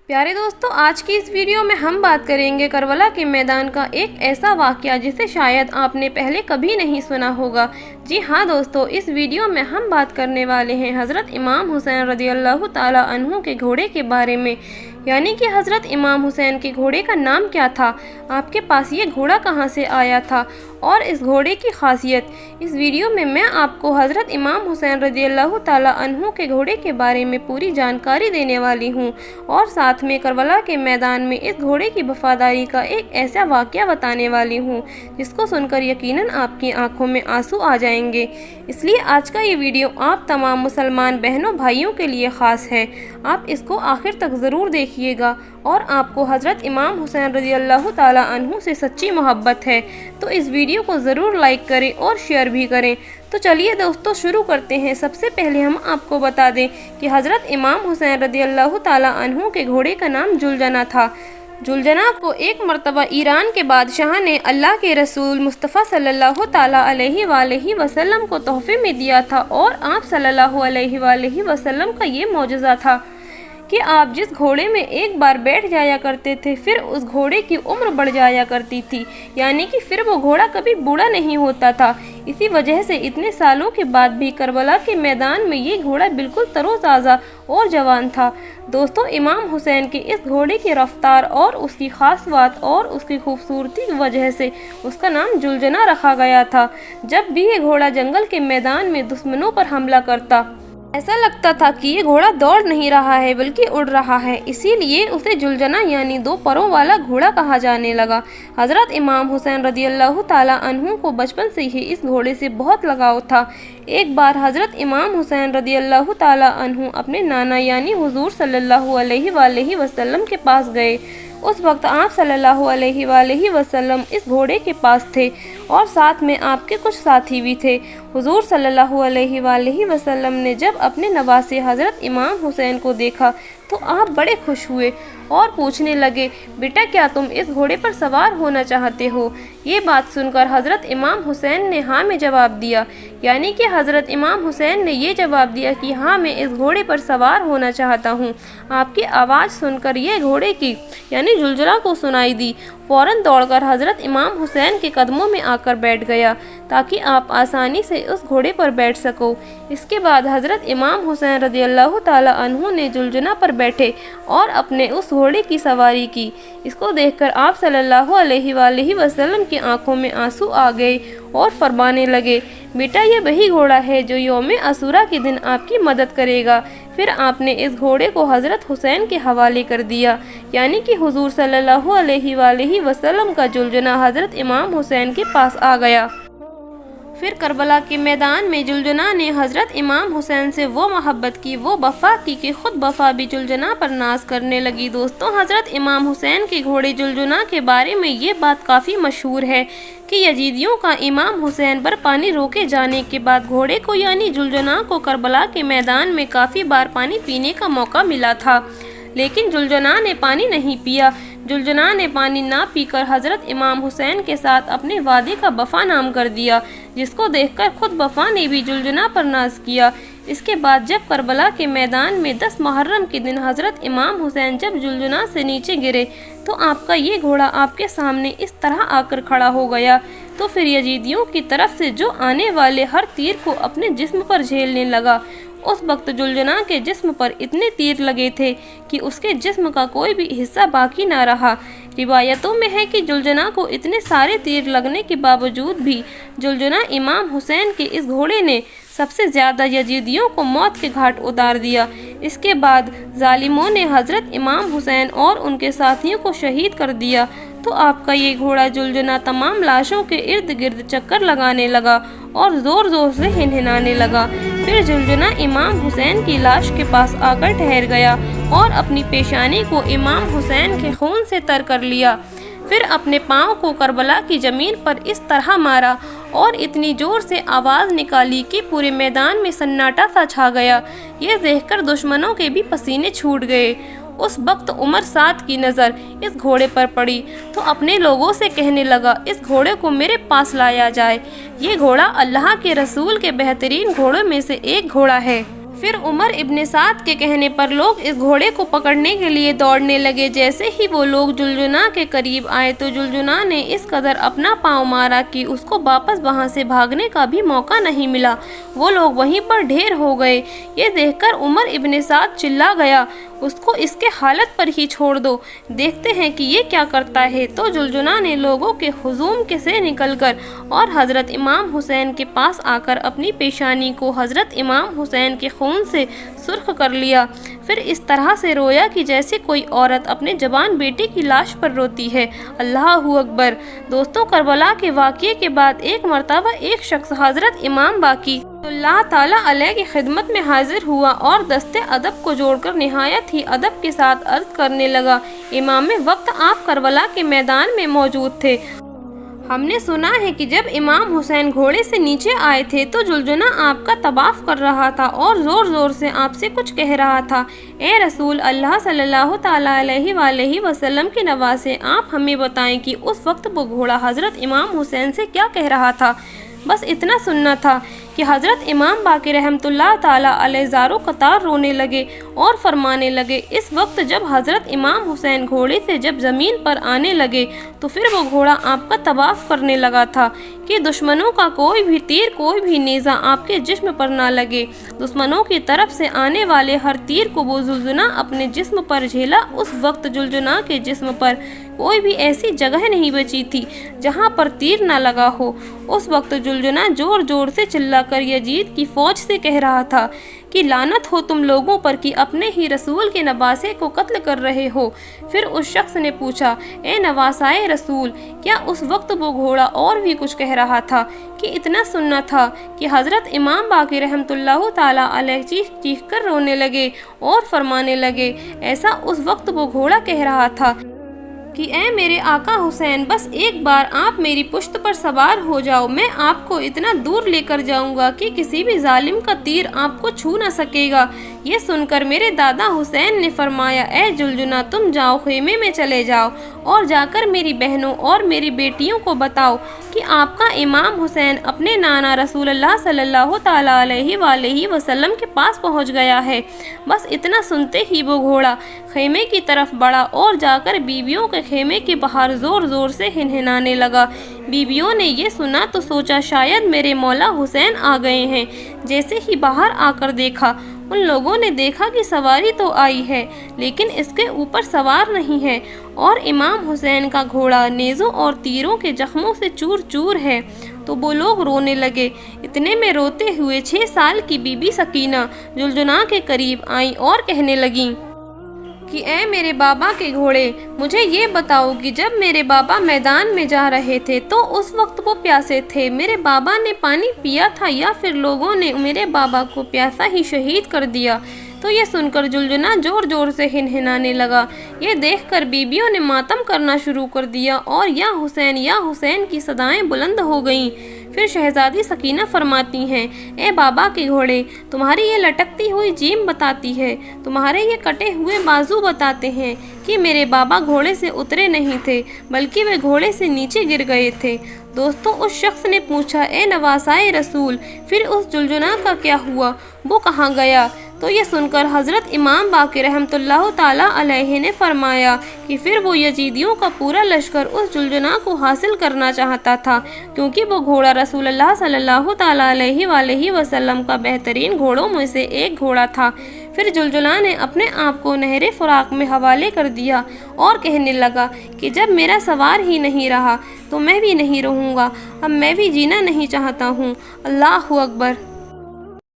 प्यारे दोस्तों, आज की इस वीडियो में हम बात करेंगे करबला के मैदान का एक ऐसा वाक़या जिसे शायद आपने पहले कभी नहीं सुना होगा। जी हाँ दोस्तों, इस वीडियो में हम बात करने वाले हैं हज़रत इमाम हुसैन रज़ियल्लाहु ताला अन्हु के घोड़े के बारे में। यानी कि हज़रत इमाम हुसैन के घोड़े का नाम क्या था, आपके पास ये घोड़ा कहाँ से आया था और इस घोड़े की खासियत। इस वीडियो में मैं आपको हज़रत इमाम हुसैन रज़ियल्लाहु ताला अन्हु के घोड़े के बारे में पूरी जानकारी देने वाली हूँ और साथ में करबला के मैदान में इस घोड़े की वफादारी का एक ऐसा वाक़या बताने वाली हूँ जिसको सुनकर यकीनन आपकी आंखों में आंसू आ जाएंगे। इसलिए आज का ये वीडियो आप तमाम मुसलमान बहनों भाइयों के लिए ख़ास है। आप इसको आखिर तक ज़रूर देखिएगा और आपको हज़रत इमाम हुसैन रज़ियल्लाहु ताला अन्हु से सच्ची मोहब्बत है तो इस वीडियो को ज़रूर लाइक करें और शेयर भी करें। तो चलिए दोस्तों शुरू करते हैं। सबसे पहले हम आपको बता दें कि हज़रत इमाम हुसैन रज़ियल्लाहु ताला अन्हु के घोड़े का नाम जुलजना था। जुलजना को एक मरतबा ईरान के बादशाह ने अल्लाह के रसूल मुस्तफ़ा सल्लल्लाहु ताला अलैहि वसल्लम को तोहफे में दिया था और आप सल्लल्लाहु अलैहि वसल्लम का ये मौजज़ा था कि आप जिस घोड़े में एक बार बैठ जाया करते थे फिर उस घोड़े की उम्र बढ़ जाया करती थी, यानी कि फिर वो घोड़ा कभी बूढ़ा नहीं होता था। इसी वजह से इतने सालों के बाद भी करबला के मैदान में ये घोड़ा बिल्कुल तरोताज़ा और जवान था। दोस्तों, इमाम हुसैन के इस घोड़े की रफ्तार और उसकी ख़ास बात और उसकी खूबसूरती की वजह से उसका नाम जुलजना रखा गया था। जब भी ये घोड़ा जंगल के मैदान में दुश्मनों पर हमला करता ऐसा लगता था कि ये घोड़ा दौड़ नहीं रहा है बल्कि उड़ रहा है, इसीलिए उसे जुलजना यानी दो परों वाला घोड़ा कहा जाने लगा। हज़रत इमाम हुसैन रज़ियल्लाहु ताला अन्हु को बचपन से ही इस घोड़े से बहुत लगाव था। एक बार हज़रत इमाम हुसैन रज़ियल्लाहु ताला अन्हु अपने नाना यानी हुजूर सल्लल्लाहु अलैहि वसल्लम के पास गए। उस वक्त आप सल्लल्लाहु अलैहि वसल्लम इस घोड़े के पास थे और साथ में आपके कुछ साथी भी थे। हुजूर सल्लल्लाहु अलैहि वसल्लम ने जब अपने नवासे हज़रत इमाम हुसैन को देखा तो आप बड़े खुश हुए और पूछने लगे, बेटा क्या तुम इस घोड़े पर सवार होना चाहते हो? ये बात सुनकर हज़रत इमाम हुसैन ने हाँ में जवाब दिया। यानी कि हज़रत इमाम हुसैन ने ये जवाब दिया कि हाँ, मैं इस घोड़े पर सवार होना चाहता हूँ। आपकी आवाज़ सुनकर ये घोड़े की यानी जुलजना को सुनाई दी। फ़ौरन दौड़कर हज़रत इमाम हुसैन के कदमों में आकर बैठ गया ताकि आप आसानी से उस घोड़े पर बैठ सको। इसके बाद हज़रत इमाम हुसैन रज़ियल्लाहु ताला अन्हु ने जुलजना पर बैठे और अपने उस घोड़े की सवारी की। इसको देखकर आप सल्लल्लाहु अलैहि वसल्लम की आंखों में आंसू आ गए और फरमाने लगे, बेटा ये वही घोड़ा है जो यौम असूरा के दिन आपकी मदद करेगा। फिर आपने इस घोड़े को हज़रत हुसैन के हवाले कर दिया। यानी कि हुजूर सल्लल्लाहु अलैहि वसल्लम का जुलजना हज़रत इमाम हुसैन के पास आ गया। फिर करबला के मैदान में जुलजना ने हज़रत इमाम हुसैन से वो मोहब्बत की, वो वफ़ा की कि ख़ुद वफ़ा भी जुलजना पर नाज करने लगी। दोस्तों, हज़रत इमाम हुसैन के घोड़े जुलजना के बारे में ये बात काफ़ी मशहूर है कि यजीदियों का इमाम हुसैन पर पानी रोके जाने के बाद घोड़े को यानी जुलजना को करबला के मैदान में काफ़ी बार पानी पीने का मौका मिला था, लेकिन जुलजना ने पानी नहीं पिया। जुलजना ने पानी ना पीकर हज़रत इमाम हुसैन के साथ अपने वादे का वफ़ा नाम कर दिया, जिसको देखकर खुद वफ़ा ने भी जुलजना पर नाज किया। इसके बाद जब करबला के मैदान में 10 मुहर्रम के दिन हज़रत इमाम हुसैन जब जुलजना से नीचे गिरे तो आपका ये घोड़ा आपके सामने इस तरह आकर खड़ा हो गया। तो फिर यजीदियों की तरफ से जो आने वाले हर तीर को अपने जिस्म पर झेलने लगा। उस वक्त जुलजना के जिस्म पर इतने तीर लगे थे कि उसके जिस्म का कोई भी हिस्सा बाकी ना रहा। रिवायतों में है कि जुलजना को इतने सारे तीर लगने के बावजूद भी जुलजना इमाम हुसैन के इस घोड़े ने सबसे ज़्यादा यजीदियों को मौत के घाट उतार दिया। इसके बाद जालिमों ने हज़रत इमाम हुसैन और उनके साथियों को शहीद कर दिया। तो आपका ये घोड़ा जुलजना तमाम लाशों के इर्द गिर्द चक्कर लगाने लगा और ज़ोर ज़ोर से हिनहिनाने लगा। फिर जुलजना इमाम हुसैन की लाश के पास आकर ठहर गया और अपनी पेशानी को इमाम हुसैन के खून से तर कर लिया। फिर अपने पाँव को करबला की ज़मीन पर इस तरह मारा और इतनी ज़ोर से आवाज़ निकाली कि पूरे मैदान में सन्नाटा सा छा गया। ये देखकर दुश्मनों के भी पसीने छूट गए। उस वक्त उमर साद की नज़र इस घोड़े पर पड़ी तो अपने लोगों से कहने लगा, इस घोड़े को मेरे पास लाया जाए। ये घोड़ा अल्लाह के रसूल के बेहतरीन घोड़ों में से एक घोड़ा है। پھر عمر ابن سعد کے کہنے پر لوگ اس گھوڑے کو پکڑنے کے لیے دوڑنے لگے۔ جیسے ہی وہ لوگ جلجنا کے قریب آئے تو جلجنا نے اس قدر اپنا پاؤں مارا کہ اس کو واپس وہاں سے بھاگنے کا بھی موقع نہیں ملا۔ وہ لوگ وہیں پر ڈھیر ہو گئے۔ یہ دیکھ کر عمر ابن سعد چلا گیا، اس کو اس کے حالت پر ہی چھوڑ دو، دیکھتے ہیں کہ یہ کیا کرتا ہے۔ تو جلجنا نے لوگوں کے ہجوم سے نکل کر اور حضرت امام حسین کے پاس آ کر اپنی پیشانی کو حضرت امام حسین کے خون سے سرخ کر لیا۔ پھر اس طرح سے رویا کہ جیسے کوئی عورت اپنے جوان بیٹے کی لاش پر روتی ہے۔ اللہ اکبر۔ دوستوں، کربلا کے واقعے کے بعد ایک مرتبہ ایک شخص حضرت امام باقی اللہ تعالیٰ علیہ کی خدمت میں حاضر ہوا اور دستے ادب کو جوڑ کر نہایت ہی ادب کے ساتھ عرض کرنے لگا، امام وقت آپ کربلا کے میدان میں موجود تھے۔ ہم نے سنا ہے کہ جب امام حسین گھوڑے سے نیچے آئے تھے تو جلجنا آپ کا طواف کر رہا تھا اور زور زور سے آپ سے کچھ کہہ رہا تھا۔ اے رسول اللہ صلی اللہ تعالیٰ علیہ وآلہ وسلم کے نواسے، آپ ہمیں بتائیں کہ اس وقت وہ گھوڑا حضرت امام حسین سے کیا کہہ رہا تھا۔ بس اتنا سننا تھا کہ حضرت امام باقر رحمۃ اللہ تعالیٰ علیہ زارو قطار رونے لگے اور فرمانے لگے۔ اس وقت جب حضرت امام حسین گھوڑے سے جب زمین پر آنے لگے تو پھر وہ گھوڑا آپ کا طواف کرنے لگا تھا کہ دشمنوں کا کوئی بھی تیر، کوئی بھی نیزہ آپ کے جسم پر نہ لگے۔ دشمنوں کی طرف سے آنے والے ہر تیر کو وہ جلجنا اپنے جسم پر جھیلا۔ اس وقت جلجنا کے جسم پر کوئی بھی ایسی جگہ نہیں بچی تھی جہاں پر تیر نہ لگا ہو۔ اس وقت جلجنا زور زور سے چلا کر یزید کی فوج سے کہہ رہا تھا کہ لعنت ہو تم لوگوں پر کہ اپنے ہی رسول کے نواسے کو قتل کر رہے ہو۔ پھر اس شخص نے پوچھا، اے نواسائے رسول، کیا اس وقت وہ گھوڑا اور بھی کچھ کہہ رہا تھا؟ کہ اتنا سننا تھا کہ حضرت امام باقر رحمۃ اللہ تعالیٰ علیہ چیخ چیخ کر رونے لگے اور فرمانے لگے، ایسا اس وقت وہ گھوڑا کہہ رہا تھا کہ اے میرے آقا حسین، بس ایک بار آپ میری پشت پر سوار ہو جاؤ، میں آپ کو اتنا دور لے کر جاؤں گا کہ کسی بھی ظالم کا تیر آپ کو چھو نہ سکے گا۔ یہ سن کر میرے دادا حسین نے فرمایا، اے جلجنا، تم جاؤ، خیمے میں چلے جاؤ اور جا کر میری بہنوں اور میری بیٹیوں کو بتاؤ کہ آپ کا امام حسین اپنے نانا رسول اللہ صلی اللہ تعالیٰ علیہ وآلہ وسلم کے پاس پہنچ گیا ہے۔ بس اتنا سنتے ہی وہ گھوڑا خیمے کی طرف بڑھا اور جا کر بیویوں کے خیمے کے باہر زور زور سے ہنہنانے لگا۔ بیویوں نے یہ سنا تو سوچا شاید میرے مولا حسین آ گئے ہیں۔ جیسے ہی باہر آ کر دیکھا، ان لوگوں نے دیکھا کہ سواری تو آئی ہے لیکن اس کے اوپر سوار نہیں ہے اور امام حسین کا گھوڑا نیزوں اور تیروں کے زخموں سے چور چور ہے۔ تو وہ لوگ رونے لگے۔ اتنے میں روتے ہوئے 6 سال کی بی بی سکینہ جلجنا کے قریب آئیں اور کہنے لگیں کہ اے میرے بابا کے گھوڑے، مجھے یہ بتاؤ کہ جب میرے بابا میدان میں جا رہے تھے تو اس وقت وہ پیاسے تھے، میرے بابا نے پانی پیا تھا یا پھر لوگوں نے میرے بابا کو پیاسا ہی شہید کر دیا؟ تو یہ سن کر جلجنا زور زور سے ہنہنانے لگا۔ یہ دیکھ کر بیبیوں نے ماتم کرنا شروع کر دیا اور یا حسین کی صدائیں بلند ہو گئیں۔ پھر شہزادی سکینہ فرماتی ہیں، اے بابا کے گھوڑے، تمہاری یہ لٹکتی ہوئی جیم بتاتی ہے، تمہارے یہ کٹے ہوئے بازو بتاتے ہیں کہ میرے بابا گھوڑے سے اترے نہیں تھے بلکہ وہ گھوڑے سے نیچے گر گئے تھے۔ دوستوں، اس شخص نے پوچھا، اے نواسائے رسول، پھر اس جلجنا کا کیا ہوا؟ وہ کہاں گیا؟ تو یہ سن کر حضرت امام باقر رحمۃ اللہ تعالیٰ علیہ نے فرمایا کہ پھر وہ یزیدیوں کا پورا لشکر اس جلجنا کو حاصل کرنا چاہتا تھا کیونکہ وہ گھوڑا رسول اللہ صلی اللہ تعالیٰ علیہ وآلہ وسلم کا بہترین گھوڑوں میں سے ایک گھوڑا تھا۔ پھر جلجنا نے اپنے آپ کو نہر فراق میں حوالے کر دیا اور کہنے لگا کہ جب میرا سوار ہی نہیں رہا تو میں بھی نہیں رہوں گا، اب میں بھی جینا نہیں چاہتا ہوں۔ اللہ اکبر۔